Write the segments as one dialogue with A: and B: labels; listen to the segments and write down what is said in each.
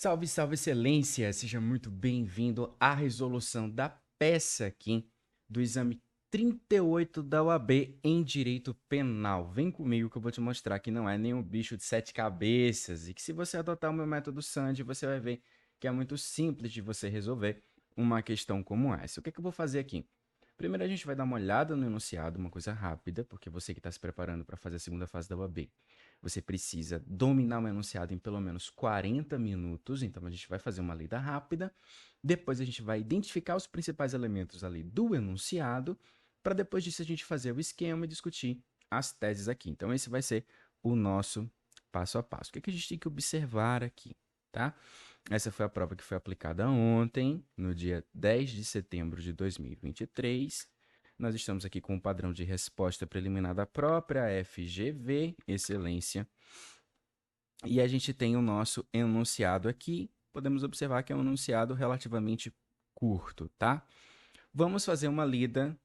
A: Salve, salve, excelência! Seja muito bem-vindo à resolução da peça aqui do exame 38 da OAB em Direito Penal. Vem comigo que eu vou te mostrar que não é nenhum bicho de sete cabeças e que se você adotar o meu método Sandi, você vai ver que é muito simples de você resolver uma questão como essa. O que é que eu vou fazer aqui? Primeiro a gente vai dar uma olhada no enunciado, uma coisa rápida, porque você que está se preparando para fazer a segunda fase da OAB, você precisa dominar o enunciado em pelo menos 40 minutos, então a gente vai fazer uma lida rápida. Depois a gente vai identificar os principais elementos ali do enunciado, para depois disso a gente fazer o esquema e discutir as teses aqui. Então esse vai ser o nosso passo a passo. O que a gente tem que observar aqui, tá? Essa foi a prova que foi aplicada ontem, no dia 10 de setembro de 2023. Nós estamos aqui com o padrão de resposta preliminar da própria FGV, excelência. E a gente tem o nosso enunciado aqui. Podemos observar que é um enunciado relativamente curto, tá? Vamos fazer uma lida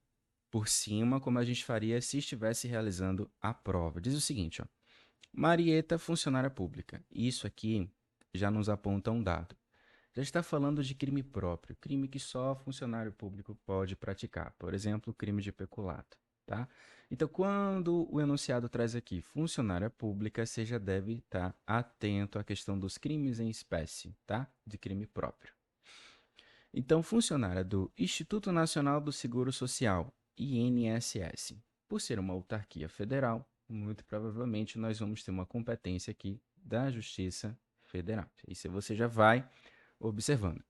A: por cima, como a gente faria se estivesse realizando a prova. Diz o seguinte, ó. Marieta, funcionária pública. Isso aqui já nos aponta um dado. Já está falando de crime próprio, crime que só funcionário público pode praticar, por exemplo, crime de peculato, tá? Então, quando o enunciado traz aqui funcionária pública, você já deve estar atento à questão dos crimes em espécie, tá? De crime próprio. Então, funcionária do Instituto Nacional do Seguro Social, INSS. Por ser uma autarquia federal, muito provavelmente nós vamos ter uma competência aqui da Justiça Federal. Isso você já vai observando.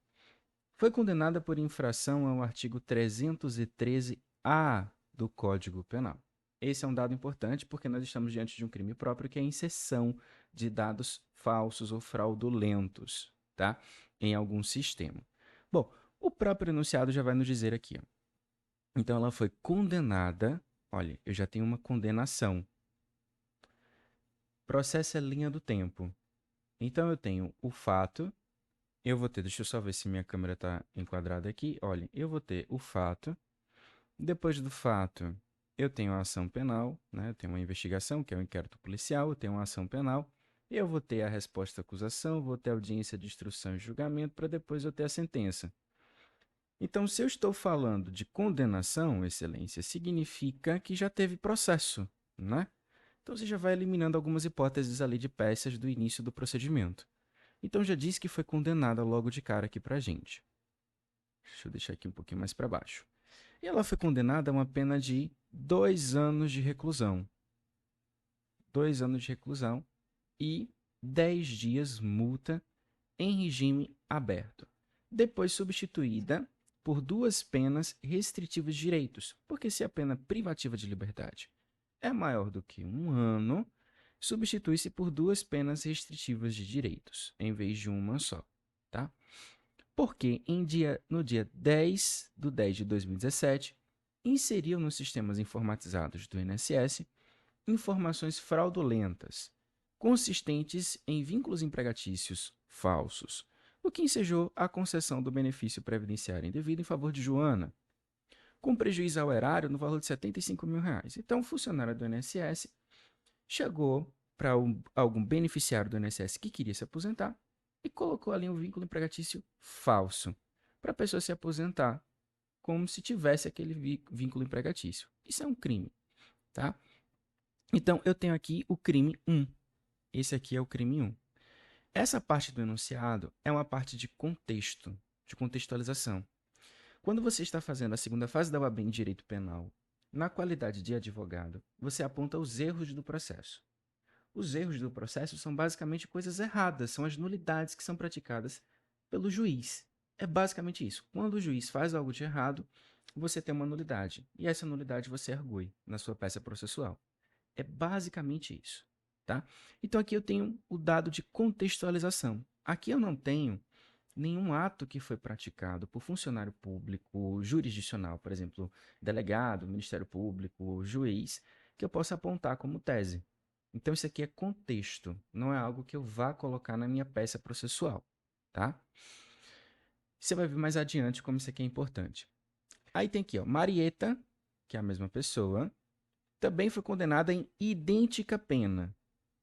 A: Foi condenada por infração ao artigo 313-A do Código Penal. Esse é um dado importante porque nós estamos diante de um crime próprio que é a inserção de dados falsos ou fraudulentos, tá? Em algum sistema. Bom, o próprio enunciado já vai nos dizer aqui, ó. Então ela foi condenada, olha, eu já tenho uma condenação. Processo é linha do tempo. Então eu tenho o fato. Eu vou ter, deixa eu só ver se minha câmera está enquadrada aqui. Olha, eu vou ter o fato. Depois do fato, eu tenho a ação penal, né? Eu tenho uma investigação, que é o inquérito policial, eu tenho uma ação penal. Eu vou ter a resposta à acusação, vou ter a audiência de instrução e julgamento, para depois eu ter a sentença. Então, se eu estou falando de condenação, excelência, significa que já teve processo, né? Então, você já vai eliminando algumas hipóteses ali de peças do início do procedimento. Então já disse que foi condenada logo de cara aqui pra gente. Deixa eu deixar aqui um pouquinho mais para baixo. E ela foi condenada a uma pena de 2 anos de reclusão. 2 anos de reclusão e 10 dias multa em regime aberto. Depois substituída por duas penas restritivas de direitos. Porque se a pena privativa de liberdade é maior do que 1 ano, substitui-se por duas penas restritivas de direitos, em vez de uma só, tá? Porque no dia 10 de 10 de 2017, inseriu nos sistemas informatizados do INSS informações fraudulentas, consistentes em vínculos empregatícios falsos, o que ensejou a concessão do benefício previdenciário indevido em favor de Joana, com prejuízo ao erário no valor de R$ 75.000. Então, o funcionário do INSS chegou para algum beneficiário do INSS que queria se aposentar e colocou ali um vínculo empregatício falso para a pessoa se aposentar como se tivesse aquele vínculo empregatício. Isso é um crime, tá? Então, eu tenho aqui o crime 1. Esse aqui é o crime 1. Essa parte do enunciado é uma parte de contexto, de contextualização. Quando você está fazendo a segunda fase da OAB em Direito Penal, na qualidade de advogado, você aponta os erros do processo. Os erros do processo são basicamente coisas erradas, são as nulidades que são praticadas pelo juiz. É basicamente isso. Quando o juiz faz algo de errado, você tem uma nulidade. E essa nulidade você argue na sua peça processual. É basicamente isso, tá? Então aqui eu tenho o dado de contextualização. Aqui eu não tenho nenhum ato que foi praticado por funcionário público, jurisdicional, por exemplo, delegado, Ministério Público, juiz, que eu possa apontar como tese. Então isso aqui é contexto, não é algo que eu vá colocar na minha peça processual, tá? Você vai ver mais adiante como isso aqui é importante. Aí tem aqui, ó, Marieta, que é a mesma pessoa, também foi condenada em idêntica pena.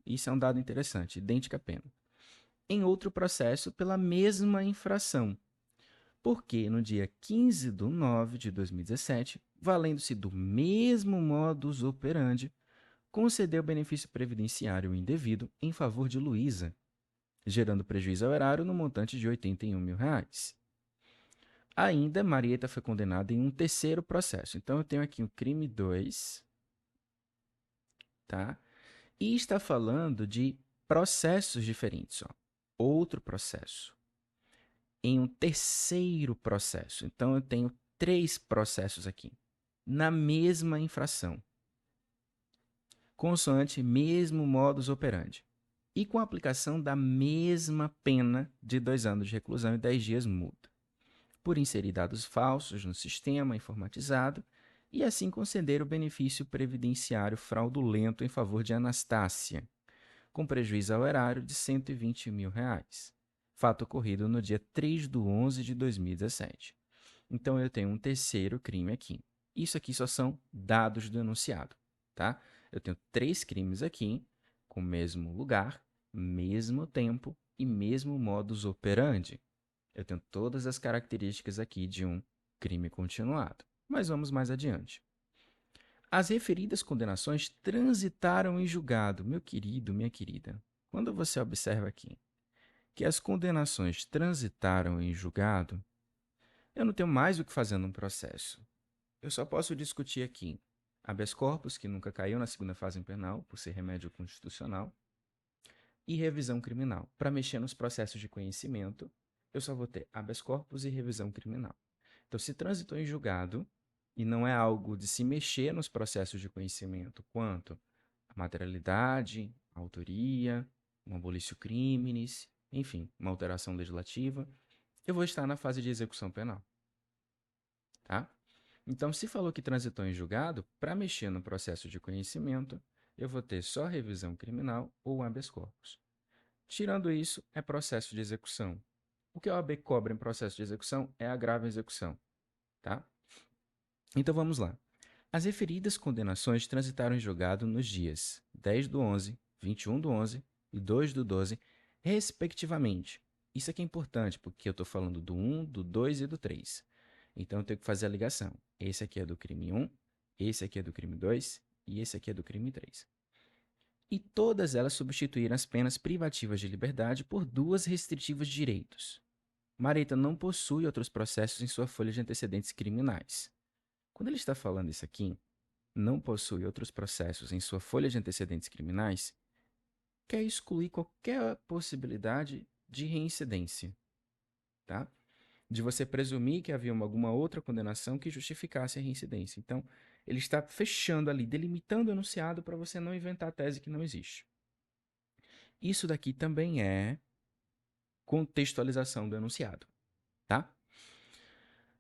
A: Isso é um dado interessante, idêntica pena. em outro processo pela mesma infração. Porque no dia 15/9 de 2017, valendo-se do mesmo modus operandi, concedeu benefício previdenciário indevido em favor de Luísa, gerando prejuízo ao erário no montante de R$ 81 mil. Ainda, Marieta foi condenada em um terceiro processo. Então, eu tenho aqui o crime 2, tá? E está falando de processos diferentes. Ó. Outro processo. Em um terceiro processo. Então, eu tenho 3 processos aqui, na mesma infração, consoante mesmo modus operandi, e com a aplicação da mesma pena de 2 anos de reclusão e 10 dias multa, por inserir dados falsos no sistema informatizado e assim conceder o benefício previdenciário fraudulento em favor de Anastácia, com prejuízo ao erário de R$ 120 mil. Fato ocorrido no dia 3/11 de 2017. Então, eu tenho um terceiro crime aqui. Isso aqui só são dados do enunciado, tá? Eu tenho 3 crimes aqui, com o mesmo lugar, mesmo tempo e mesmo modus operandi. Eu tenho todas as características aqui de um crime continuado. Mas vamos mais adiante. As referidas condenações transitaram em julgado. Meu querido, minha querida, quando você observa aqui que as condenações transitaram em julgado, eu não tenho mais o que fazer num processo. Eu só posso discutir aqui habeas corpus, que nunca caiu na segunda fase penal, por ser remédio constitucional, e revisão criminal. Para mexer nos processos de conhecimento, eu só vou ter habeas corpus e revisão criminal. Então, se transitou em julgado, e não é algo de se mexer nos processos de conhecimento, quanto a materialidade, a autoria, um abolício criminis, enfim, uma alteração legislativa, eu vou estar na fase de execução penal. Tá? Então, se falou que transitou em julgado, para mexer no processo de conhecimento, eu vou ter só revisão criminal ou habeas corpus. Tirando isso, é processo de execução. O que a OAB cobra em processo de execução é agravo em execução. Tá? Então, vamos lá. As referidas condenações transitaram em julgado nos dias 10/11, 21/11 e 2/12, respectivamente. Isso aqui é importante, porque eu estou falando do 1, do 2 e do 3. Então, eu tenho que fazer a ligação. Esse aqui é do crime 1, esse aqui é do crime 2 e esse aqui é do crime 3. E todas elas substituíram as penas privativas de liberdade por 2 restritivas de direitos. Marieta não possui outros processos em sua folha de antecedentes criminais. Quando ele está falando isso aqui, não possui outros processos em sua folha de antecedentes criminais, quer excluir qualquer possibilidade de reincidência, tá? De você presumir que havia alguma outra condenação que justificasse a reincidência. Então, ele está fechando ali, delimitando o enunciado para você não inventar a tese que não existe. Isso daqui também é contextualização do enunciado, tá?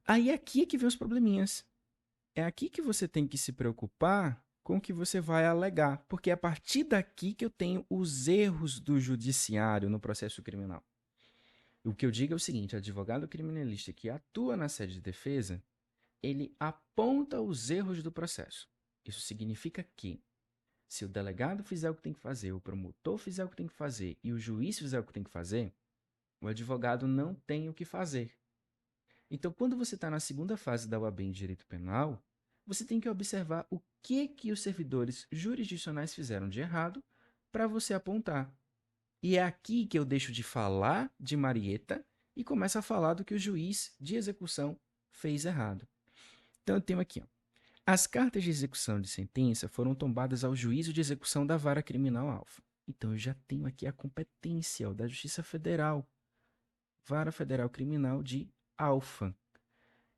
A: Aí aqui é que vem os probleminhas. É aqui que você tem que se preocupar com o que você vai alegar, porque é a partir daqui que eu tenho os erros do judiciário no processo criminal. O que eu digo é o seguinte: o advogado criminalista que atua na sede de defesa, ele aponta os erros do processo. Isso significa que, se o delegado fizer o que tem que fazer, o promotor fizer o que tem que fazer e o juiz fizer o que tem que fazer, o advogado não tem o que fazer. Então, quando você está na segunda fase da UAB em Direito Penal, você tem que observar o que os servidores jurisdicionais fizeram de errado para você apontar. E é aqui que eu deixo de falar de Marieta e começo a falar do que o juiz de execução fez errado. Então, eu tenho aqui, ó. As cartas de execução de sentença foram tombadas ao juízo de execução da Vara Criminal Alfa. Então, eu já tenho aqui a competência ó, da Justiça Federal, Vara Federal Criminal de Alfa.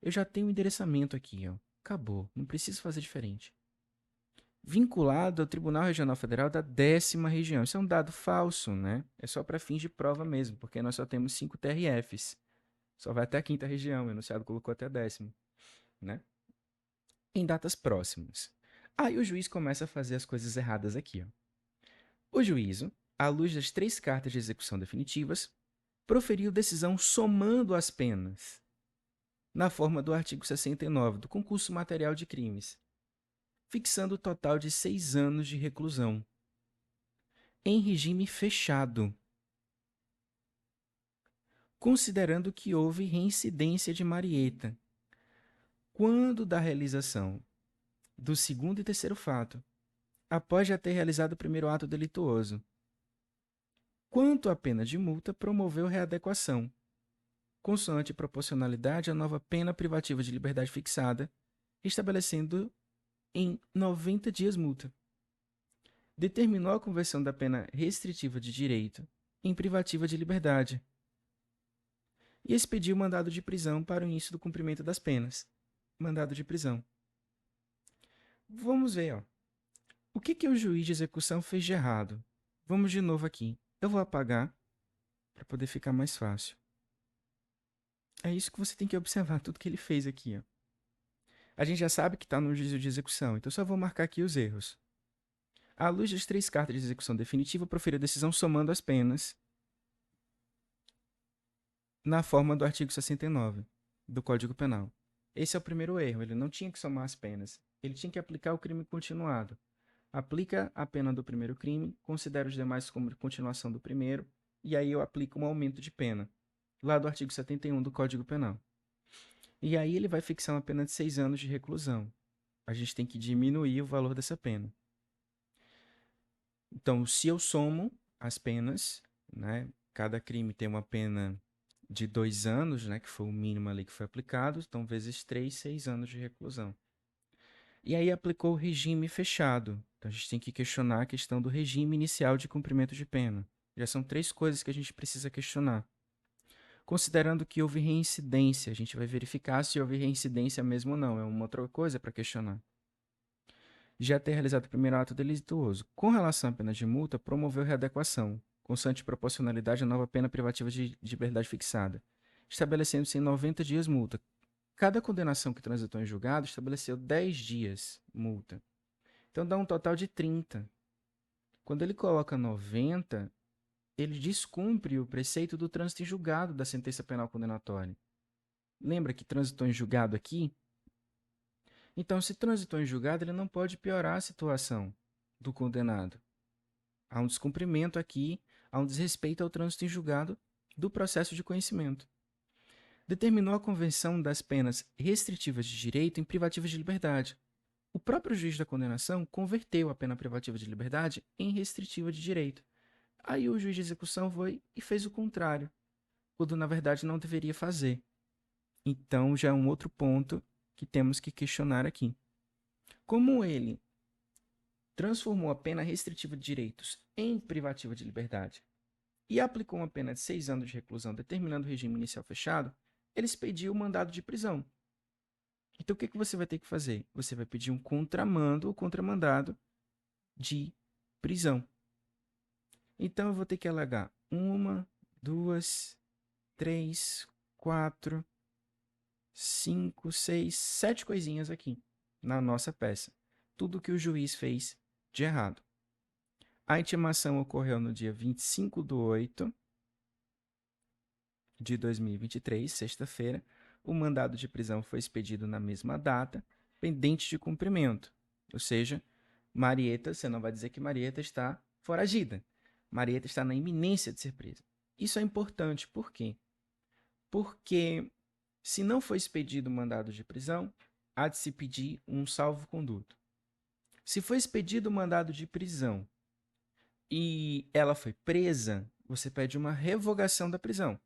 A: Eu já tenho o endereçamento aqui, ó. Acabou, não preciso fazer diferente. Vinculado ao Tribunal Regional Federal da 10ª região. Isso é um dado falso, né? É só para fins de prova mesmo, porque nós só temos 5 TRFs. Só vai até a 5ª região, o enunciado colocou até a 10ª, né? Em datas próximas. Aí o juiz começa a fazer as coisas erradas aqui, ó. O juízo, à luz das 3 cartas de execução definitivas, proferiu decisão somando as penas, na forma do artigo 69 do concurso material de crimes, fixando o total de 6 anos de reclusão, em regime fechado. considerando que houve reincidência de Marieta, quando da realização do segundo e terceiro fato, após já ter realizado o primeiro ato delituoso. Quanto à pena de multa, promoveu readequação, consoante proporcionalidade à nova pena privativa de liberdade fixada, estabelecendo em 90 dias multa. Determinou a conversão da pena restritiva de direito em privativa de liberdade e expediu mandado de prisão para o início do cumprimento das penas. Mandado de prisão. Vamos ver, ó. O que o juiz de execução fez de errado? Vamos de novo aqui. Eu vou apagar para poder ficar mais fácil. É isso que você tem que observar, tudo que ele fez aqui, ó. A gente já sabe que está no juízo de execução, então só vou marcar aqui os erros. À luz das 3 cartas de execução definitiva, proferiu a decisão somando as penas na forma do artigo 69 do Código Penal. Esse é o primeiro erro, ele não tinha que somar as penas. Ele tinha que aplicar o crime continuado. Aplica a pena do primeiro crime, considera os demais como continuação do primeiro, e aí eu aplico um aumento de pena, lá do artigo 71 do Código Penal. E aí ele vai fixar uma pena de 6 anos de reclusão. A gente tem que diminuir o valor dessa pena. Então, se eu somo as penas, né, cada crime tem uma pena de 2 anos, né, que foi o mínimo ali que foi aplicado, então vezes 3, 6 anos de reclusão. E aí aplicou o regime fechado. Então a gente tem que questionar a questão do regime inicial de cumprimento de pena. Já são 3 coisas que a gente precisa questionar. Considerando que houve reincidência, a gente vai verificar se houve reincidência mesmo ou não. É uma outra coisa para questionar. Já ter realizado o primeiro ato delituoso. Com relação à pena de multa, promoveu readequação, constante proporcionalidade à nova pena privativa de liberdade fixada, estabelecendo-se em 90 dias multa. Cada condenação que transitou em julgado estabeleceu 10 dias multa. Então dá um total de 30. Quando ele coloca 90, ele descumpre o preceito do trânsito em julgado da sentença penal condenatória. Lembra que transitou em julgado aqui? Então, se transitou em julgado, ele não pode piorar a situação do condenado. Há um descumprimento aqui, há um desrespeito ao trânsito em julgado do processo de conhecimento. Determinou a convenção das penas restritivas de direito em privativas de liberdade. O próprio juiz da condenação converteu a pena privativa de liberdade em restritiva de direito. Aí o juiz de execução foi e fez o contrário, quando na verdade não deveria fazer. Então já é um outro ponto que temos que questionar aqui. Como ele transformou a pena restritiva de direitos em privativa de liberdade e aplicou uma pena de 6 anos de reclusão, determinando o regime inicial fechado, ele expediu o mandado de prisão. Então o que você vai ter que fazer? Você vai pedir um contramando ou contramandado de prisão. Então eu vou ter que alegar 1, 2, 3, 4, 5, 6, 7 coisinhas aqui na nossa peça. Tudo que o juiz fez de errado. A intimação ocorreu no dia 25/8 de 2023, sexta-feira. O mandado de prisão foi expedido na mesma data, pendente de cumprimento. Ou seja, Marieta, você não vai dizer que Marieta está foragida. Marieta está na iminência de ser presa. Isso é importante, por quê? Porque se não for expedido o mandado de prisão, há de se pedir um salvo-conduto. Se for expedido o mandado de prisão e ela foi presa, você pede uma revogação da prisão.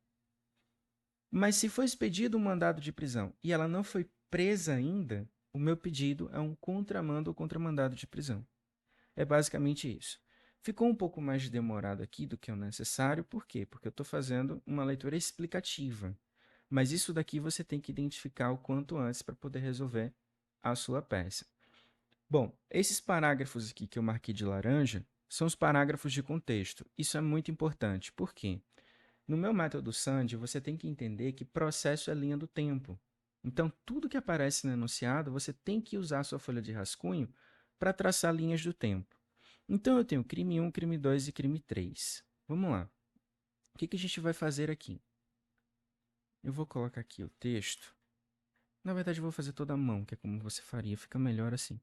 A: Mas se for expedido um mandado de prisão e ela não foi presa ainda, o meu pedido é um contramando ou contramandado de prisão. É basicamente isso. Ficou um pouco mais demorado aqui do que o necessário, por quê? Porque eu estou fazendo uma leitura explicativa. Mas isso daqui você tem que identificar o quanto antes para poder resolver a sua peça. Bom, esses parágrafos aqui que eu marquei de laranja são os parágrafos de contexto. Isso é muito importante. Por quê? No meu método Sand, você tem que entender que processo é linha do tempo. Então, tudo que aparece no enunciado, você tem que usar a sua folha de rascunho para traçar linhas do tempo. Então, eu tenho crime 1, crime 2 e crime 3. Vamos lá. O que a gente vai fazer aqui? Eu vou colocar aqui o texto. Na verdade, eu vou fazer toda a mão, que é como você faria. Fica melhor assim,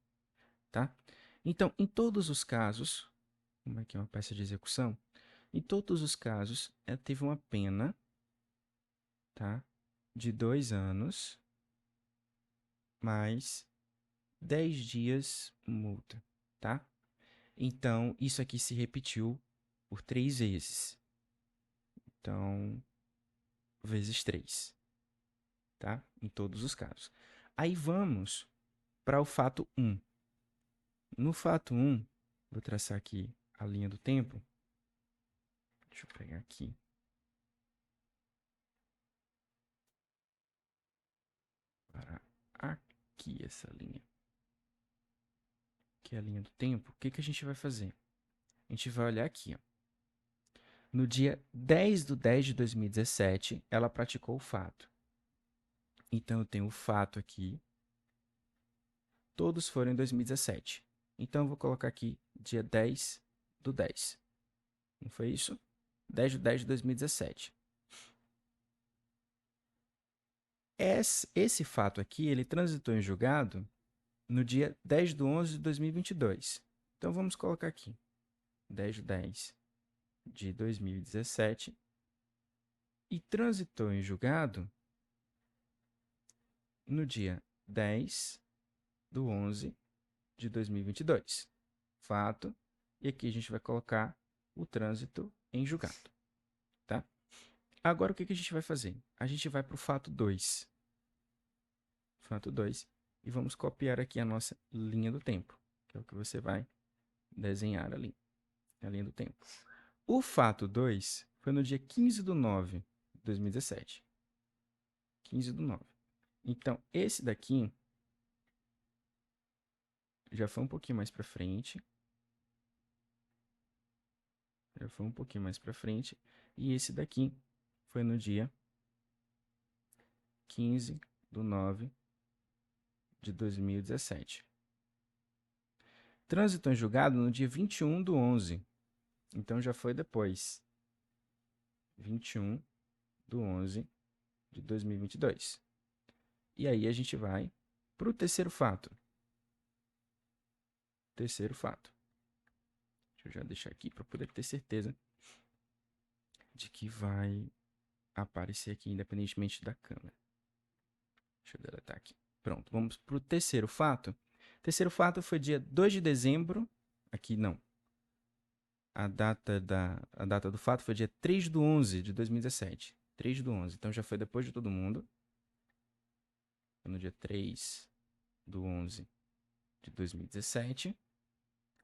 A: tá? Então, em todos os casos, como é que é uma peça de execução? Em todos os casos, teve uma pena tá? De 2 anos, mais 10 dias multa, tá? Então, isso aqui se repetiu por 3 vezes. Então, vezes 3, tá? Em todos os casos. Aí vamos para o fato 1. No fato 1, vou traçar aqui a linha do tempo. Deixa eu pegar aqui. Para aqui essa linha. Que é a linha do tempo. O que, que a gente vai fazer? A gente vai olhar aqui, ó. No dia 10 de 10 de 2017, ela praticou o fato. Então, eu tenho o fato aqui. Todos foram em 2017. Então, eu vou colocar aqui dia 10 do 10. Não foi isso? 10 de 10 de 2017. Esse fato aqui, ele transitou em julgado no dia 10 de 11 de 2022. Então, vamos colocar aqui. 10 de 10 de 2017. E transitou em julgado no dia 10 de 11 de 2022. Fato. E aqui a gente vai colocar o trânsito em julgado. Tá? Agora, o que a gente vai fazer? A gente vai para o fato 2. Fato 2. E vamos copiar aqui a nossa linha do tempo, que é o que você vai desenhar ali, a linha do tempo. O fato 2 foi no dia 15 de 9 de 2017. 15 de 9. Então, esse daqui já foi um pouquinho mais para frente. Já foi um pouquinho mais para frente. E esse daqui foi no dia 15 de 9 de 2017. Trânsito em julgado no dia 21 de 11. Então já foi depois. 21 de 11 de 2022. E aí a gente vai para o terceiro fato. Terceiro fato. Deixa eu já deixar aqui para poder ter certeza de que vai aparecer aqui independentemente da câmera. Deixa eu deletar aqui. Pronto, vamos para o terceiro fato. O terceiro fato foi dia 2 de dezembro. Aqui não. A data do fato foi dia 3 de 11 de 2017. 3 de 11. Então já foi depois de todo mundo. Foi no dia 3 de 11 de 2017.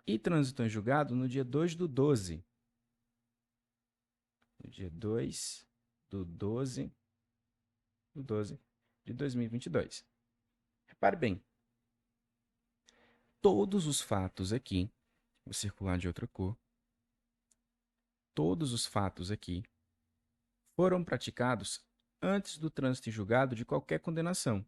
A: E transitou em julgado no dia 2 do 12. No dia 2 do 12 de 2022. Repare bem. Todos os fatos aqui, vou circular de outra cor, todos os fatos aqui foram praticados antes do trânsito em julgado de qualquer condenação.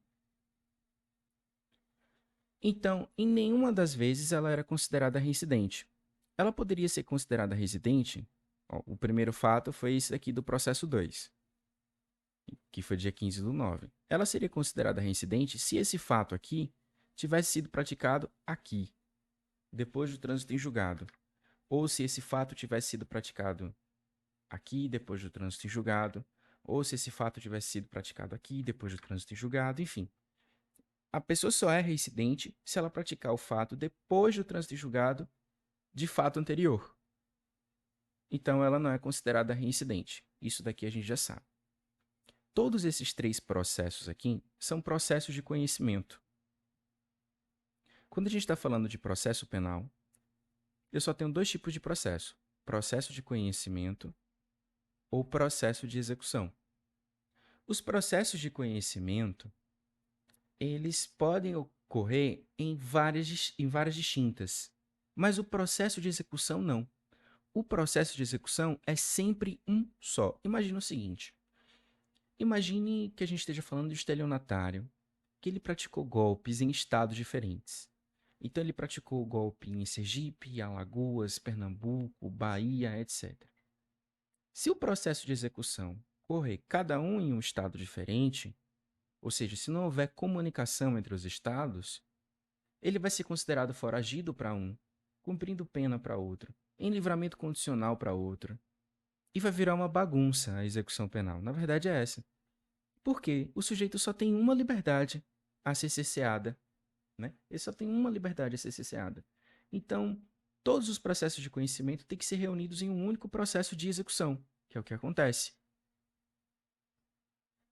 A: Então, em nenhuma das vezes ela era considerada reincidente. Ela poderia ser considerada residente. Ó, o primeiro fato foi esse aqui do processo 2, que foi dia 15 do 9. Ela seria considerada reincidente se esse fato aqui tivesse sido praticado aqui, depois do trânsito em julgado. Ou se esse fato tivesse sido praticado aqui, depois do trânsito em julgado. Ou se esse fato tivesse sido praticado aqui, depois do trânsito em julgado, enfim. A pessoa só é reincidente se ela praticar o fato depois do trânsito em julgado de fato anterior. Então, ela não é considerada reincidente. Isso daqui a gente já sabe. Todos esses 3 processos aqui são processos de conhecimento. Quando a gente está falando de processo penal, eu só tenho 2 tipos de processo: processo de conhecimento ou processo de execução. Os processos de conhecimento, eles podem ocorrer em várias distintas, mas o processo de execução não. O processo de execução é sempre um só. Imagina o seguinte: imagine que a gente esteja falando de estelionatário, que ele praticou golpes em estados diferentes. Então, ele praticou o golpe em Sergipe, Alagoas, Pernambuco, Bahia, etc. Se o processo de execução correr cada um em um estado diferente, ou seja, se não houver comunicação entre os estados, ele vai ser considerado foragido para um, cumprindo pena para outro, em livramento condicional para outro. E vai virar uma bagunça a execução penal. Na verdade é essa. Por quê? O sujeito só tem uma liberdade a ser cerceada, né? Ele só tem uma liberdade a ser cerceada. Então, todos os processos de conhecimento têm que ser reunidos em um único processo de execução, que é o que acontece.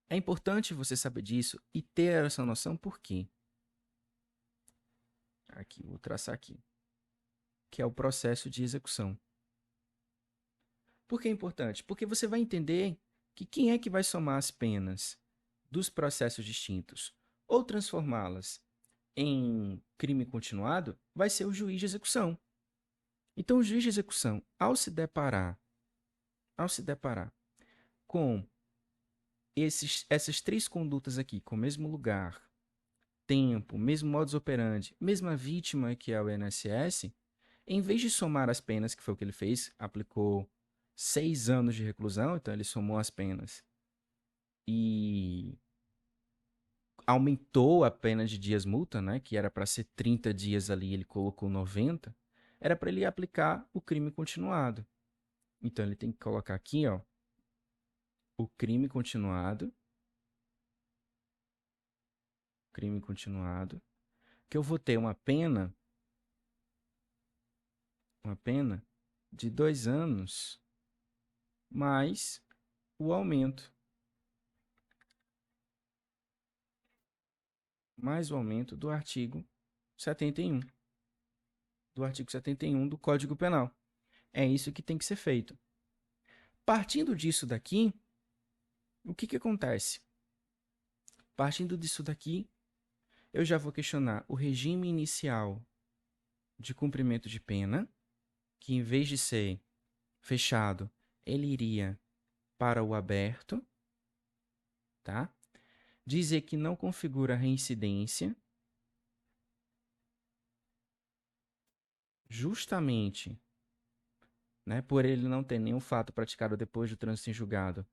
A: É importante você saber disso e ter essa noção por quê? Aqui, vou traçar aqui, que é o processo de execução. Por que é importante? Porque você vai entender que quem é que vai somar as penas dos processos distintos ou transformá-las em crime continuado vai ser o juiz de execução. Então, o juiz de execução, ao se deparar com essas três condutas aqui, com o mesmo lugar, tempo, mesmo modus operandi, mesma vítima que é o INSS, em vez de somar as penas, que foi o que ele fez, aplicou 6 anos de reclusão, então ele somou as penas e aumentou a pena de dias multa, né, que era para ser 30 dias ali, ele colocou 90, era para ele aplicar o crime continuado. Então ele tem que colocar aqui, ó, o crime continuado, que eu vou ter uma pena de 2 anos mais o aumento, mais o aumento do artigo 71, do Código Penal. É isso que tem que ser feito. Partindo disso daqui, o que acontece? Partindo disso daqui, eu já vou questionar o regime inicial de cumprimento de pena, que em vez de ser fechado, ele iria para o aberto, tá? Dizer que não configura reincidência, justamente, né, por ele não ter nenhum fato praticado depois do trânsito em julgado,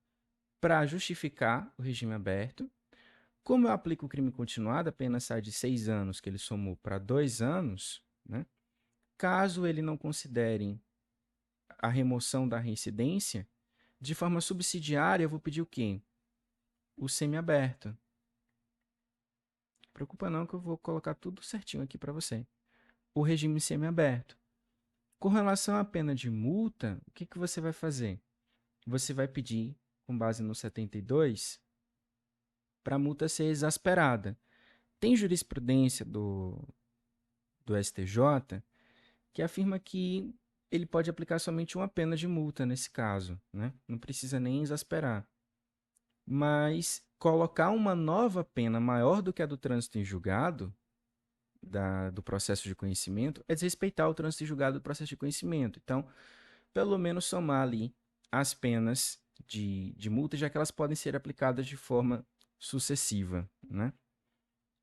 A: para justificar o regime aberto. Como eu aplico o crime continuado, a pena sai de 6 anos, que ele somou, para 2 anos, né? Caso ele não considere a remoção da reincidência, de forma subsidiária, eu vou pedir o quê? O semiaberto. Não preocupa não que eu vou colocar tudo certinho aqui para você. O regime semiaberto. Com relação à pena de multa, o que você vai fazer? Você vai pedir, com base no 72, para a multa ser exasperada. Tem jurisprudência do STJ que afirma que ele pode aplicar somente uma pena de multa nesse caso, né? Não precisa nem exasperar. Mas colocar uma nova pena maior do que a do trânsito em julgado, do processo de conhecimento, é desrespeitar o trânsito em julgado do processo de conhecimento. Então, pelo menos somar ali as penas de multa, já que elas podem ser aplicadas de forma sucessiva, né?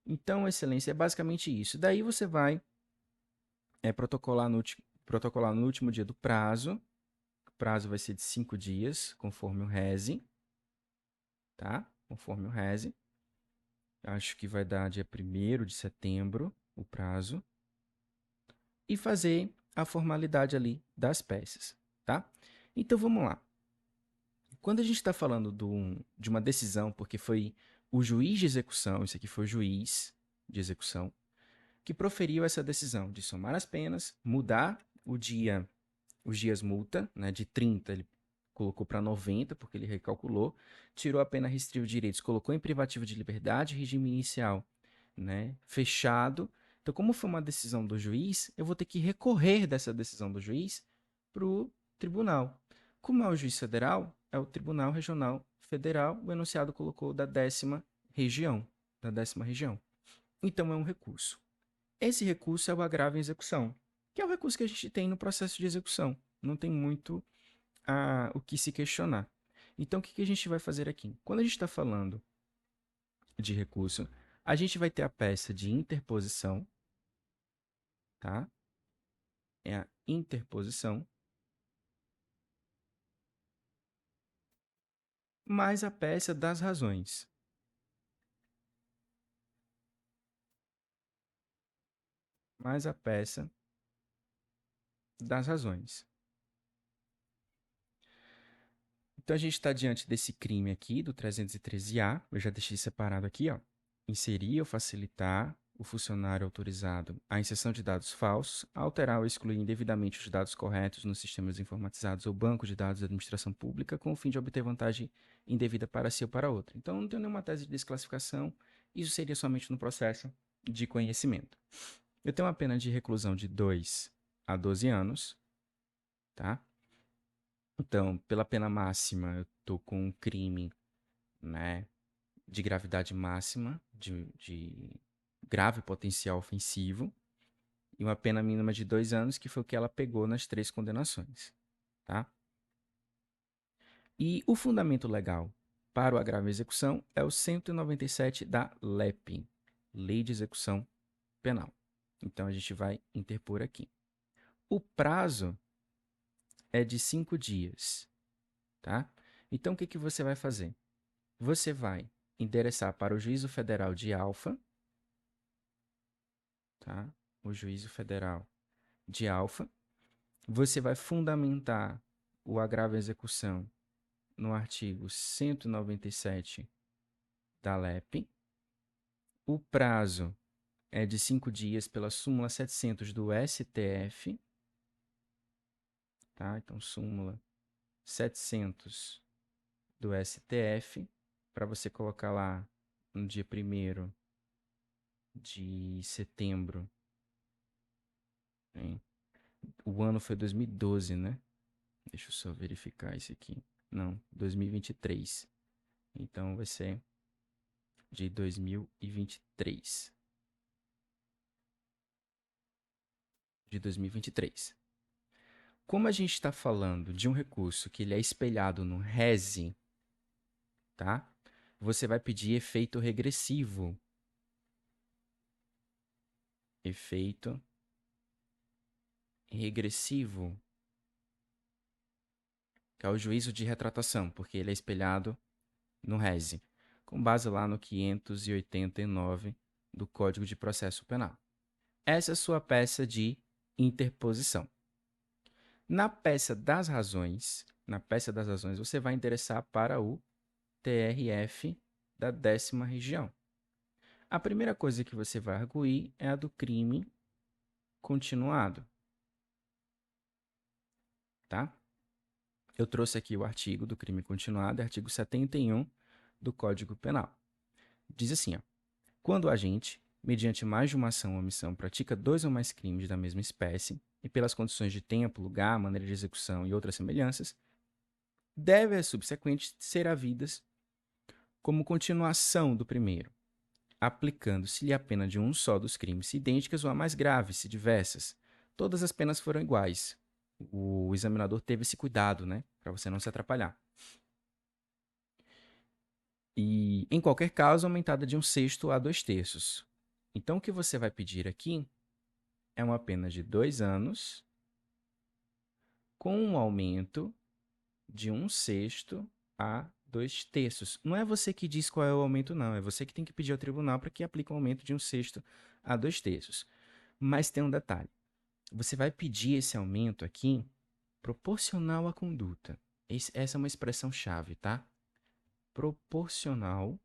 A: Então, excelência, é basicamente isso. Daí você vai protocolar no último dia do prazo. O prazo vai ser de 5 dias, conforme o RESE, tá? Conforme o RESE. Acho que vai dar dia 1º de setembro o prazo. E fazer a formalidade ali das peças, tá? Então vamos lá. Quando a gente está falando de uma decisão, porque foi o juiz de execução, isso aqui foi o juiz de execução, que proferiu essa decisão de somar as penas, mudar os dias multa, né, de 30 ele colocou para 90, porque ele recalculou, tirou a pena restritiva de direitos, colocou em privativo de liberdade, regime inicial, né, fechado. Então, como foi uma decisão do juiz, eu vou ter que recorrer dessa decisão do juiz para o tribunal. Como é o juiz federal, é o Tribunal Regional Federal, o enunciado colocou da 10ª região. Então, é um recurso. Esse recurso é o agravo em execução, que é o recurso que a gente tem no processo de execução. Não tem muito o que se questionar. Então, o que a gente vai fazer aqui? Quando a gente está falando de recurso, a gente vai ter a peça de interposição, tá? É a interposição, mais a peça das razões. Mais a peça das razões. Então, a gente está diante desse crime aqui, do 313-A. Eu já deixei separado aqui, ó. Inserir ou facilitar o funcionário autorizado a inserção de dados falsos, alterar ou excluir indevidamente os dados corretos nos sistemas informatizados ou banco de dados da administração pública com o fim de obter vantagem indevida para si ou para outro. Então, não tem nenhuma tese de desclassificação. Isso seria somente no processo de conhecimento. Eu tenho uma pena de reclusão de 2 a 12 anos, tá? Então, pela pena máxima, eu tô com um crime, né, de gravidade máxima, de grave potencial ofensivo, e uma pena mínima de 2 anos, que foi o que ela pegou nas 3 condenações, tá? E o fundamento legal para o agravo e execução é o 197 da LEP, Lei de Execução Penal. Então, a gente vai interpor aqui. O prazo é de 5 dias, tá? Então, o que que você vai fazer? Você vai endereçar para o Juízo Federal de Alfa, tá? O Juízo Federal de Alfa. Você vai fundamentar o agravo e execução no artigo 197 da LEP. O prazo é de 5 dias pela súmula 700 do STF, tá? Então, súmula 700 do STF, para você colocar lá no dia 1º de setembro, hein? O ano foi 2012, né? Deixa eu só verificar isso aqui. Não, 2023. Então vai ser de 2023. De 2023. Como a gente está falando de um recurso que ele é espelhado no RESE, tá? Você vai pedir efeito regressivo. Efeito regressivo, que é o juízo de retratação, porque ele é espelhado no RESE, com base lá no 589 do Código de Processo Penal. Essa é a sua peça de interposição. Na peça das razões, você vai endereçar para o TRF da 10ª região. A primeira coisa que você vai arguir é a do crime continuado, tá? Eu trouxe aqui o artigo do crime continuado, artigo 71 do Código Penal. Diz assim, ó: quando o agente, mediante mais de uma ação ou omissão, pratica 2 ou mais crimes da mesma espécie, e pelas condições de tempo, lugar, maneira de execução e outras semelhanças, deve as subsequentes ser havidas como continuação do primeiro, aplicando-se-lhe a pena de um só dos crimes idênticas ou a mais graves, se diversas. Todas as penas foram iguais. O examinador teve esse cuidado, né, para você não se atrapalhar. E, em qualquer caso, aumentada de 1/6 a 2/3. Então, o que você vai pedir aqui é uma pena de 2 anos com um aumento de 1/6 a 2/3. Não é você que diz qual é o aumento, não. É você que tem que pedir ao tribunal para que aplique um aumento de 1/6 a 2/3. Mas tem um detalhe. Você vai pedir esse aumento aqui proporcional à conduta. Essa é uma expressão-chave, tá? Proporcional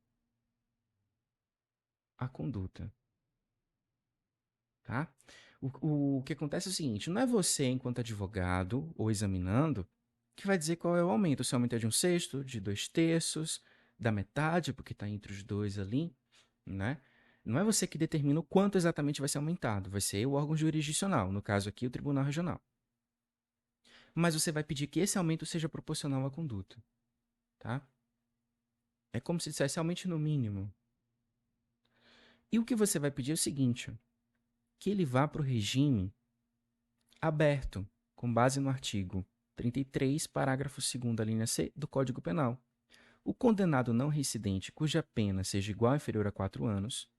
A: à conduta, tá? O que acontece é o seguinte, não é você, enquanto advogado ou examinando, que vai dizer qual é o aumento. Se o aumento é de 1/6, de 2/3, da metade, porque está entre os dois ali, né? Não é você que determina o quanto exatamente vai ser aumentado, vai ser o órgão jurisdicional, no caso aqui o Tribunal Regional. Mas você vai pedir que esse aumento seja proporcional à conduta, tá? É como se dissesse aumente no mínimo. E o que você vai pedir é o seguinte, que ele vá para o regime aberto, com base no artigo 33, parágrafo 2º, linha C, do Código Penal. O condenado não reincidente cuja pena seja igual ou inferior a 4 anos,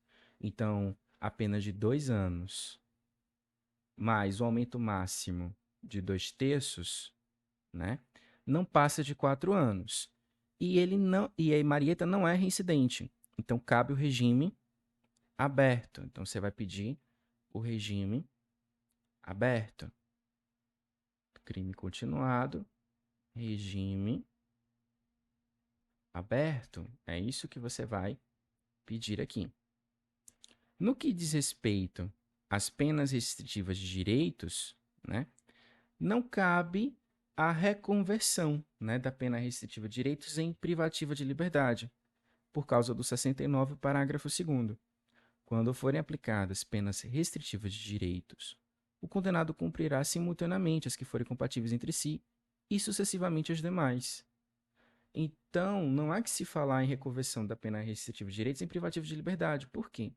A: então a pena de 2 anos, mais o aumento máximo de 2/3, né, não passa de 4 anos. E a Marieta não é reincidente, então cabe o regime aberto. Então você vai pedir o regime aberto. Crime continuado, regime aberto, é isso que você vai pedir aqui. No que diz respeito às penas restritivas de direitos, né, não cabe a reconversão, né, da pena restritiva de direitos em privativa de liberdade, por causa do 69, parágrafo 2º. Quando forem aplicadas penas restritivas de direitos, o condenado cumprirá simultaneamente as que forem compatíveis entre si e sucessivamente as demais. Então, não há que se falar em reconversão da pena restritiva de direitos em privativa de liberdade. Por quê?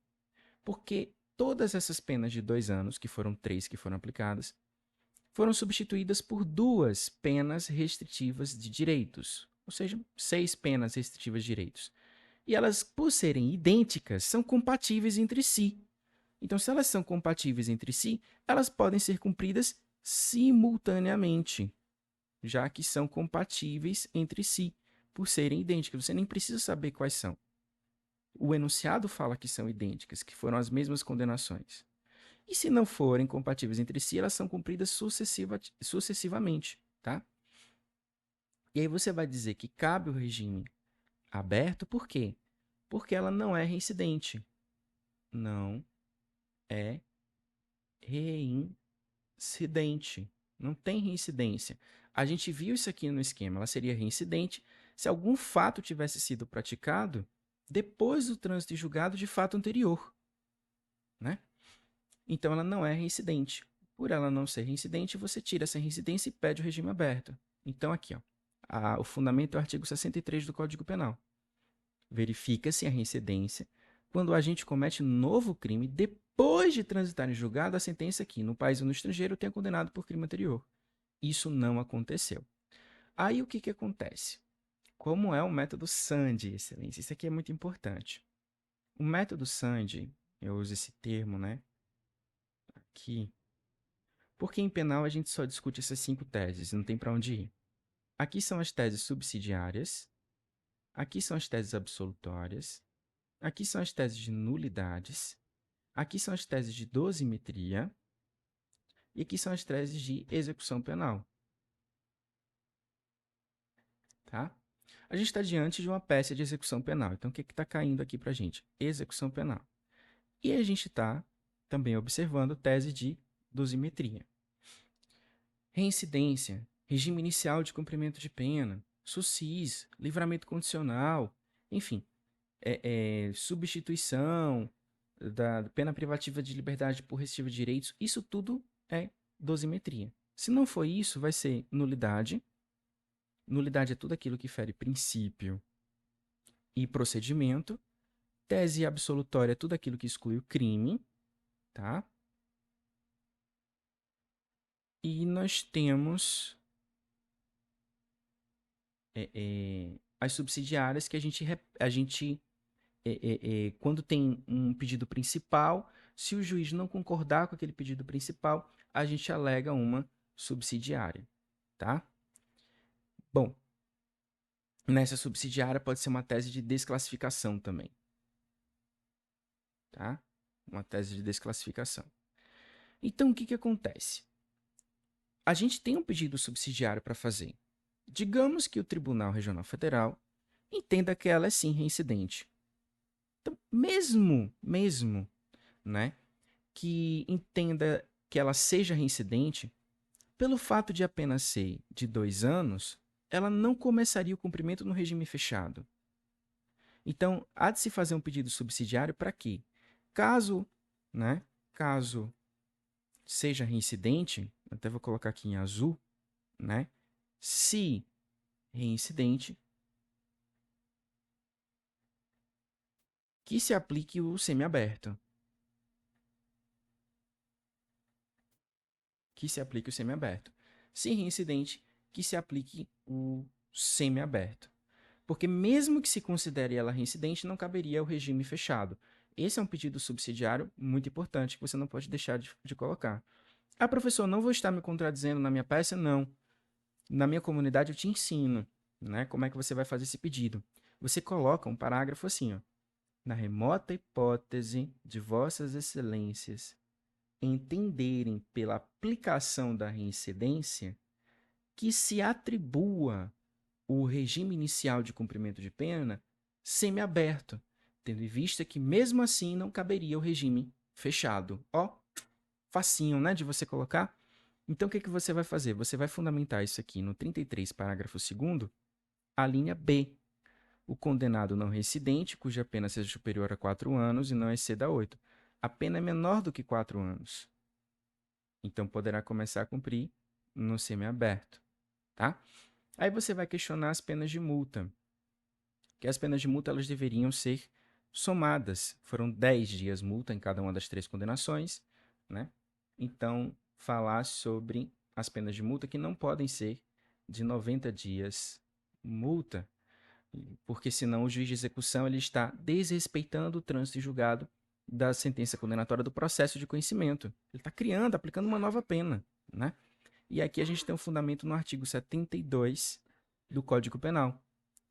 A: Porque todas essas penas de 2 anos, que foram 3 que foram aplicadas, foram substituídas por 2 penas restritivas de direitos, ou seja, 6 penas restritivas de direitos. E elas, por serem idênticas, são compatíveis entre si. Então, se elas são compatíveis entre si, elas podem ser cumpridas simultaneamente, já que são compatíveis entre si, por serem idênticas. Você nem precisa saber quais são. O enunciado fala que são idênticas, que foram as mesmas condenações. E se não forem compatíveis entre si, elas são cumpridas sucessivamente, tá? E aí você vai dizer que cabe o regime aberto, por quê? Porque ela não é reincidente. Não é reincidente. Não tem reincidência. A gente viu isso aqui no esquema. Ela seria reincidente se algum fato tivesse sido praticado depois do trânsito em julgado de fato anterior, né? Então ela não é reincidente. Por ela não ser reincidente, você tira essa reincidência e pede o regime aberto. Então aqui, ó, o fundamento é o artigo 63 do Código Penal. Verifica-se a reincidência quando o agente comete novo crime depois de transitar em julgado a sentença que, no país ou no estrangeiro, tenha condenado por crime anterior. Isso não aconteceu. Aí o que, que acontece? Como é o método Sandi, excelência? Isso aqui é muito importante. O método Sandi, eu uso esse termo, né? Aqui. Porque em penal a gente só discute essas 5 teses, não tem para onde ir. Aqui são as teses subsidiárias, aqui são as teses absolutórias, aqui são as teses de nulidades, aqui são as teses de dosimetria e aqui são as teses de execução penal. Tá? A gente está diante de uma peça de execução penal. Então, o que está caindo aqui para a gente? Execução penal. E a gente está também observando tese de dosimetria. Reincidência, regime inicial de cumprimento de pena, SUSIS, livramento condicional, enfim, substituição da pena privativa de liberdade por restritiva de direitos, isso tudo é dosimetria. Se não for isso, vai ser nulidade. Nulidade é tudo aquilo que fere princípio e procedimento. Tese absolutória é tudo aquilo que exclui o crime, tá? E nós temos as subsidiárias que a gente quando tem um pedido principal, se o juiz não concordar com aquele pedido principal, a gente alega uma subsidiária, tá? Bom, nessa subsidiária pode ser uma tese de desclassificação também, tá? Uma tese de desclassificação. Então, o que que acontece? A gente tem um pedido subsidiário para fazer. Digamos que o Tribunal Regional Federal entenda que ela é sim reincidente. Então, mesmo, né, que entenda que ela seja reincidente, pelo fato de apenas ser de 2 anos, ela não começaria o cumprimento no regime fechado. Então, há de se fazer um pedido subsidiário para quê? Caso, né, caso seja reincidente, até vou colocar aqui em azul, né, se reincidente, que se aplique o semiaberto. Que se aplique o semiaberto. Se reincidente, que se aplique o semiaberto. Porque mesmo que se considere ela reincidente, não caberia o regime fechado. Esse é um pedido subsidiário muito importante que você não pode deixar de colocar. Ah, professor, não vou estar me contradizendo na minha peça? Não. Na minha comunidade eu te ensino, né, como é que você vai fazer esse pedido. Você coloca um parágrafo assim, ó. Na remota hipótese de vossas excelências entenderem pela aplicação da reincidência que se atribua o regime inicial de cumprimento de pena semiaberto, tendo em vista que mesmo assim não caberia o regime fechado. Ó, facinho, né, de você colocar. Então, o que você vai fazer? Você vai fundamentar isso aqui no 33, parágrafo 2º, a linha B. O condenado não reincidente, cuja pena seja superior a 4 anos e não exceda 8. A pena é menor do que 4 anos. Então, poderá começar a cumprir no semiaberto, tá? Aí você vai questionar as penas de multa. Que as penas de multa elas deveriam ser somadas. Foram 10 dias multa em cada uma das 3 condenações, né? Então, falar sobre as penas de multa que não podem ser de 90 dias multa, porque senão o juiz de execução ele está desrespeitando o trânsito julgado da sentença condenatória do processo de conhecimento. Ele está criando, aplicando uma nova pena, né? E aqui a gente tem um fundamento no artigo 72 do Código Penal.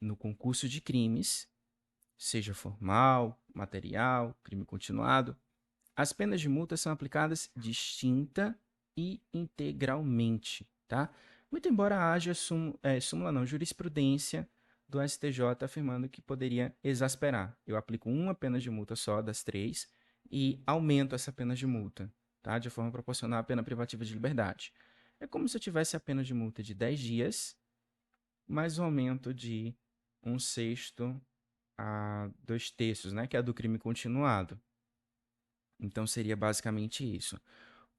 A: No concurso de crimes, seja formal, material, crime continuado, as penas de multa são aplicadas distinta e integralmente, tá? Muito embora haja jurisprudência do STJ afirmando que poderia exasperar. Eu aplico uma pena de multa só das 3 e aumento essa pena de multa, tá? De forma proporcional à pena privativa de liberdade. É como se eu tivesse a pena de multa de 10 dias, mais um aumento de 1/6 a 2/3, né? Que é a do crime continuado. Então, seria basicamente isso.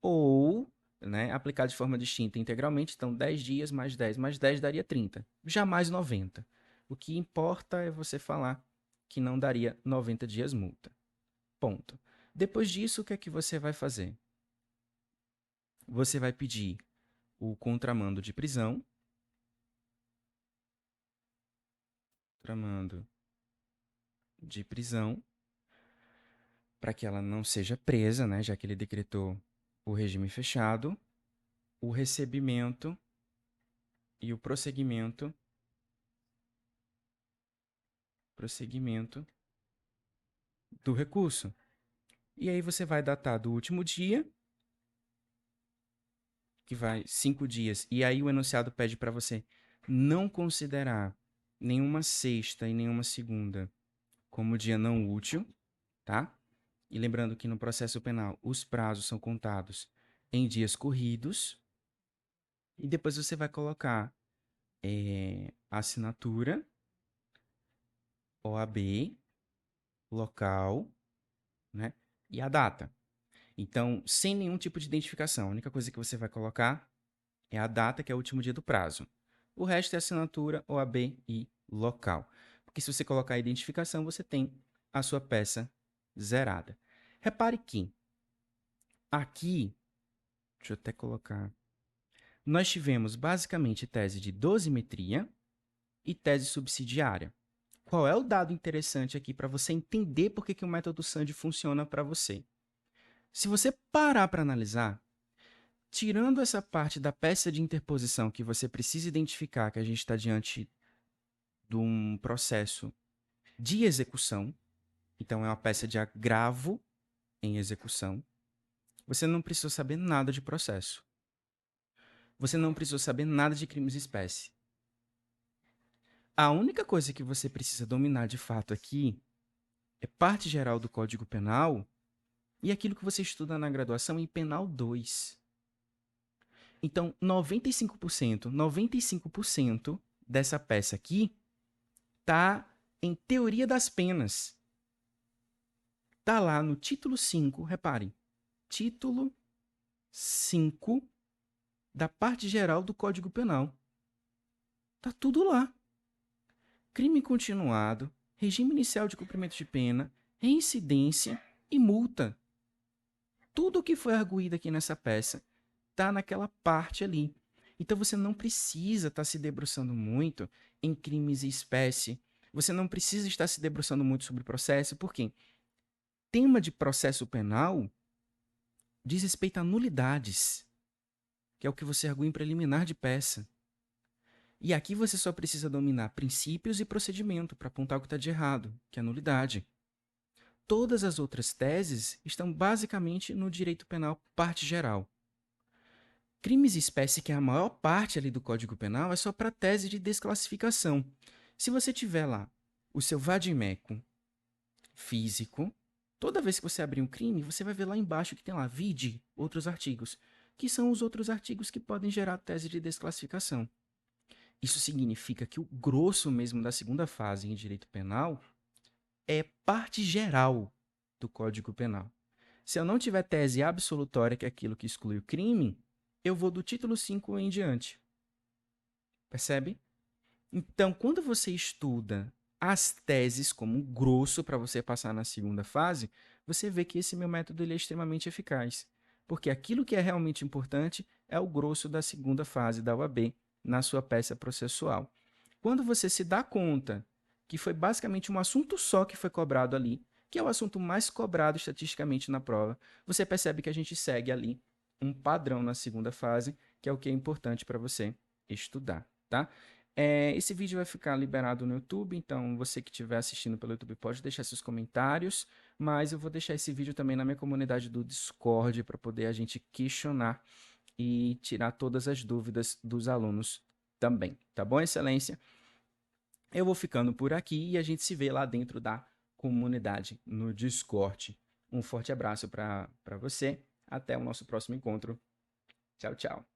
A: Ou, né, aplicar de forma distinta integralmente, então 10 dias mais 10 mais 10 daria 30, jamais 90. O que importa é você falar que não daria 90 dias multa. Ponto. Depois disso, o que é que você vai fazer? Você vai pedir o contramando de prisão. Contramando de prisão, para que ela não seja presa, né, já que ele decretou o regime fechado, o recebimento e o prosseguimento do recurso. E aí você vai datar do último dia, que vai 5 dias, e aí o enunciado pede para você não considerar nenhuma sexta e nenhuma segunda como dia não útil, tá? E lembrando que no processo penal os prazos são contados em dias corridos, e depois você vai colocar a assinatura, OAB, local, né? E a data. Então, sem nenhum tipo de identificação. A única coisa que você vai colocar é a data, que é o último dia do prazo. O resto é assinatura, OAB e local. Porque se você colocar a identificação, você tem a sua peça zerada. Repare que aqui, deixa eu até colocar, nós tivemos basicamente tese de dosimetria e tese subsidiária. Qual é o dado interessante aqui para você entender por que o método SAND funciona para você? Se você parar para analisar, tirando essa parte da peça de interposição que você precisa identificar que a gente está diante de um processo de execução, então é uma peça de agravo em execução, você não precisa saber nada de processo. Você não precisa saber nada de crimes de espécie. A única coisa que você precisa dominar de fato aqui é parte geral do Código Penal e aquilo que você estuda na graduação em Penal 2. Então, 95% dessa peça aqui tá em teoria das penas. Tá lá no título 5, reparem. Título 5 da parte geral do Código Penal. Tá tudo lá. Crime continuado, regime inicial de cumprimento de pena, reincidência e multa. Tudo o que foi arguído aqui nessa peça tá naquela parte ali. Então você não precisa estar se debruçando muito em crimes em espécie. Você não precisa estar se debruçando muito sobre processo, porque tema de processo penal diz respeito a nulidades, que é o que você argui em preliminar de peça. E aqui você só precisa dominar princípios e procedimento para apontar o que está de errado, que é a nulidade. Todas as outras teses estão basicamente no direito penal parte geral. Crimes espécie, que é a maior parte ali do Código Penal, é só para tese de desclassificação. Se você tiver lá o seu vadimeco físico, toda vez que você abrir um crime, você vai ver lá embaixo que tem lá, vide outros artigos, que são os outros artigos que podem gerar tese de desclassificação. Isso significa que o grosso mesmo da segunda fase em direito penal é parte geral do Código Penal. Se eu não tiver tese absolutória, que é aquilo que exclui o crime, eu vou do título 5 em diante. Percebe? Então, quando você estuda as teses como um grosso para você passar na segunda fase, você vê que esse meu método ele é extremamente eficaz. Porque aquilo que é realmente importante é o grosso da segunda fase da UAB na sua peça processual. Quando você se dá conta que foi basicamente um assunto só que foi cobrado ali, que é o assunto mais cobrado estatisticamente na prova, você percebe que a gente segue ali um padrão na segunda fase, que é o que é importante para você estudar, tá? Esse vídeo vai ficar liberado no YouTube, então você que estiver assistindo pelo YouTube pode deixar seus comentários, mas eu vou deixar esse vídeo também na minha comunidade do Discord para poder a gente questionar e tirar todas as dúvidas dos alunos também, tá bom, Excelência? Eu vou ficando por aqui e a gente se vê lá dentro da comunidade no Discord. Um forte abraço para você. Até o nosso próximo encontro. Tchau, tchau.